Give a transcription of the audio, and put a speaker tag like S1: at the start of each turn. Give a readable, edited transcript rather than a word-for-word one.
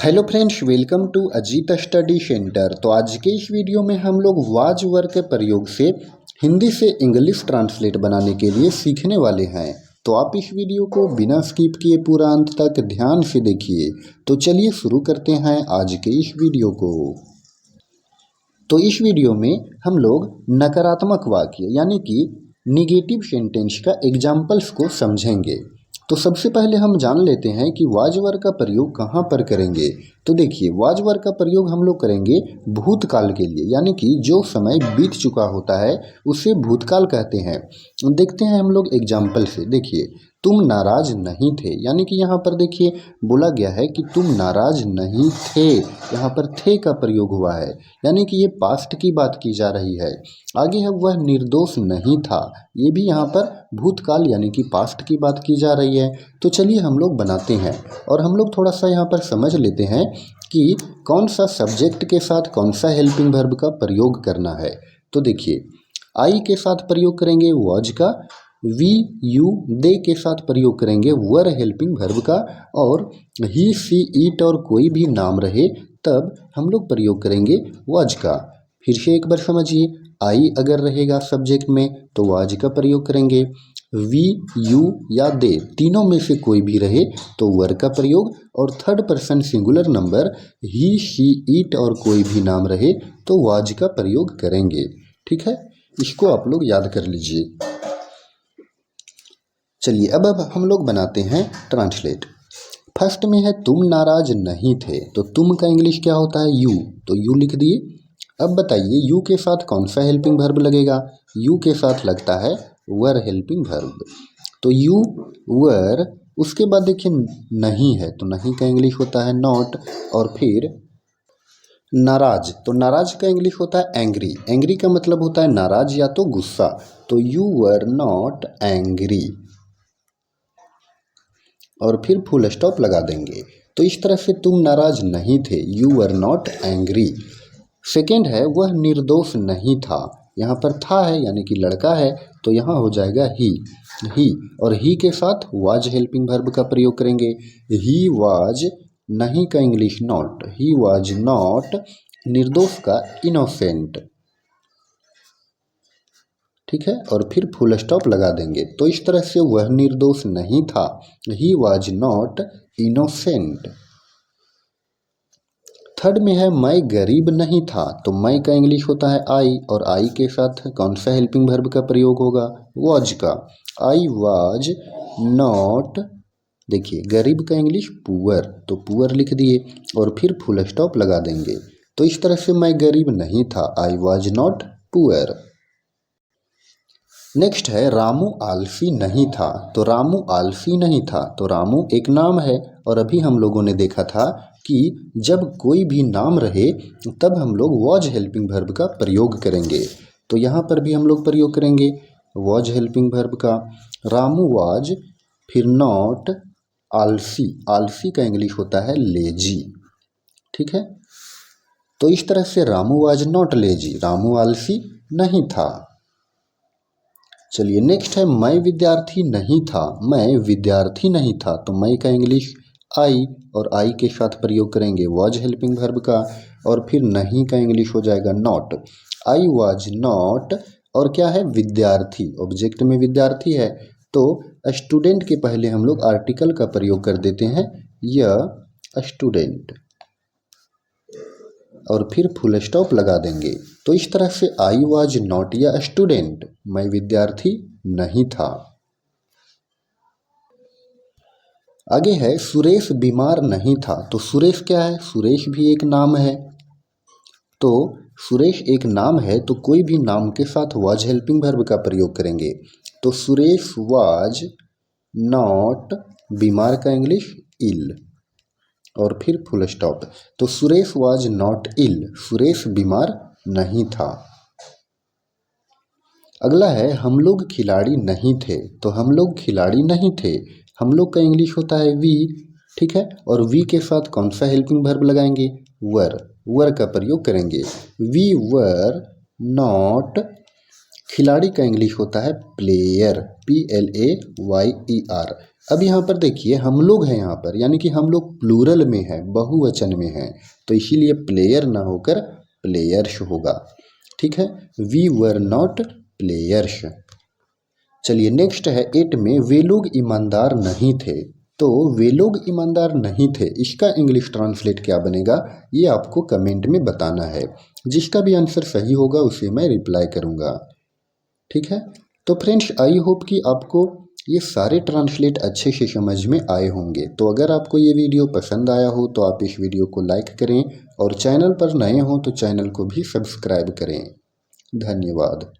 S1: Hello friends, welcome to Ajit study centre. तो आज के इस वीडियो में हम लोग वाज वर्ड के प्रयोग से हिंदी से इंग्लिश ट्रांसलेट बनाने के लिए सीखने वाले हैं। तो आप इस वीडियो को बिना स्किप किए पूरा अंत तक ध्यान से देखिए। तो चलिए शुरू करते हैं आज के इस वीडियो को। तो इस वीडियो में हम लोग नकारात्मक वाक्य यानी कि निगेटिव सेंटेंस का एग्जाम्पल्स को समझेंगे। तो सबसे पहले हम जान लेते हैं कि वाज वर्ड का प्रयोग कहाँ पर करेंगे। तो देखिए, वाज वर्ड का प्रयोग हम लोग करेंगे भूतकाल के लिए, यानी कि जो समय बीत चुका होता है उसे भूतकाल कहते हैं। देखते हैं हम लोग एग्जाम्पल से। देखिए, तुम नाराज नहीं थे, यानी कि यहाँ पर देखिए बोला गया है कि तुम नाराज नहीं थे। यहाँ पर थे का प्रयोग हुआ है, यानी कि ये पास्ट की बात की जा रही है। आगे है वह निर्दोष नहीं था, ये भी यहाँ पर भूतकाल यानी कि पास्ट की बात की जा रही है। तो चलिए हम लोग बनाते हैं और हम लोग थोड़ा सा यहाँ पर समझ लेते हैं कि कौन सा सब्जेक्ट के साथ कौन सा हेल्पिंग वर्ब का प्रयोग करना है। तो देखिए, आई के साथ प्रयोग करेंगे वॉज का, वी यू दे के साथ प्रयोग करेंगे वर हेल्पिंग वर्ब का, और ही सी इट और कोई भी नाम रहे तब हम लोग प्रयोग करेंगे वाज का। फिर से एक बार समझिए, आई अगर रहेगा सब्जेक्ट में तो वाज का प्रयोग करेंगे, वी यू या दे तीनों में से कोई भी रहे तो वर का प्रयोग, और third person singular number he she it और कोई भी नाम रहे तो वाज का प्रयोग करेंगे। ठीक है, इसको आप लोग याद कर लीजिए। चलिए अब हम लोग बनाते हैं ट्रांसलेट। फर्स्ट में है तुम नाराज नहीं थे, तो तुम का इंग्लिश क्या होता है यू, तो यू लिख दिए। अब बताइए यू के साथ कौन सा हेल्पिंग वर्ब लगेगा। यू के साथ लगता है वर हेल्पिंग वर्ब, तो यू वर। उसके बाद देखिए नहीं है, तो नहीं का इंग्लिश होता है नॉट, और फिर नाराज, तो नाराज का इंग्लिश होता है एंग्री। एंग्री का मतलब होता है नाराज या तो गुस्सा, तो यू वर नॉट एंग्री, और फिर फुल स्टॉप लगा देंगे। तो इस तरह से तुम नाराज नहीं थे, you were not angry. Second है वह निर्दोष नहीं था, यहाँ पर था है यानी कि लड़का है तो यहाँ हो जाएगा ही, और ही के साथ वाज हेल्पिंग वर्ब का प्रयोग करेंगे। ही वाज, नहीं का English not, he was not, निर्दोष का इनोसेंट। ठीक है, और फिर फुल स्टॉप लगा देंगे। तो इस तरह से वह निर्दोष नहीं था, he was not innocent. Third में है मैं गरीब नहीं था, तो मैं का इंग्लिश होता है आई, और आई के साथ कौन सा हेल्पिंग वर्ब का प्रयोग होगा वॉज का। आई वॉज नॉट, देखिए गरीब का इंग्लिश पुअर, तो पुअर लिख दिए और फिर फुल स्टॉप लगा देंगे। तो इस तरह से मैं गरीब नहीं था, I was not poor. Next है रामू आलसी नहीं था, तो रामू आलसी नहीं था, तो रामू एक नाम है, और अभी हम लोगों ने देखा था कि जब कोई भी नाम रहे तब हम लोग वॉज हेल्पिंग वर्ब का प्रयोग करेंगे। तो यहाँ पर भी हम लोग प्रयोग करेंगे वॉज हेल्पिंग वर्ब का। रामू वॉज, फिर नॉट आलसी, आलसी का इंग्लिश होता है लेजी। ठीक है, तो इस तरह से Ramu was not lazy, Ramu आलसी नहीं था। चलिए नेक्स्ट है मैं विद्यार्थी नहीं था, मैं विद्यार्थी नहीं था, तो मैं का इंग्लिश आई, और आई के साथ प्रयोग करेंगे वॉज हेल्पिंग वर्ब का, और फिर नहीं का इंग्लिश हो जाएगा नॉट, आई वॉज नॉट। और क्या है विद्यार्थी, ऑब्जेक्ट में विद्यार्थी है तो स्टूडेंट के पहले हम लोग आर्टिकल का प्रयोग कर देते हैं य स्टूडेंट, और फिर फुल स्टॉप लगा देंगे। तो इस तरह से आई वॉज नॉट या स्टूडेंट, मैं विद्यार्थी नहीं था। आगे है सुरेश बीमार नहीं था, तो सुरेश क्या है, सुरेश भी एक नाम है, तो सुरेश एक नाम है तो कोई भी नाम के साथ वॉज हेल्पिंग वर्ब का प्रयोग करेंगे। तो सुरेश वॉज नॉट, बीमार का इंग्लिश इल, और फिर फुल स्टॉप। तो Suresh was not ill, Suresh बीमार नहीं था। अगला है हम लोग खिलाड़ी नहीं थे, तो हम लोग खिलाड़ी नहीं थे, हम लोग का इंग्लिश होता है वी। ठीक है, और वी के साथ कौन सा हेल्पिंग वर्ब लगाएंगे वर, वर का प्रयोग करेंगे। वी वर नॉट, खिलाड़ी का इंग्लिश होता है प्लेयर, PLAYER, अब यहाँ पर देखिए हम लोग हैं यहाँ पर, यानी कि हम लोग प्लूरल में है, बहुवचन में है, तो इसीलिए प्लेयर ना होकर प्लेयर्स होगा। ठीक है, वी वर नॉट प्लेयर्स। चलिए नेक्स्ट है 8 में, वे लोग ईमानदार नहीं थे। तो वे लोग ईमानदार नहीं थे, इसका इंग्लिश ट्रांसलेट क्या बनेगा ये आपको कमेंट में बताना है। जिसका भी आंसर सही होगा उसे मैं रिप्लाई करूँगा। ठीक है, तो फ्रेंड्स आई होप कि आपको ये सारे ट्रांसलेट अच्छे से समझ में आए होंगे। तो अगर आपको ये वीडियो पसंद आया हो तो आप इस वीडियो को लाइक करें और चैनल पर नए हो तो चैनल को भी सब्सक्राइब करें। धन्यवाद।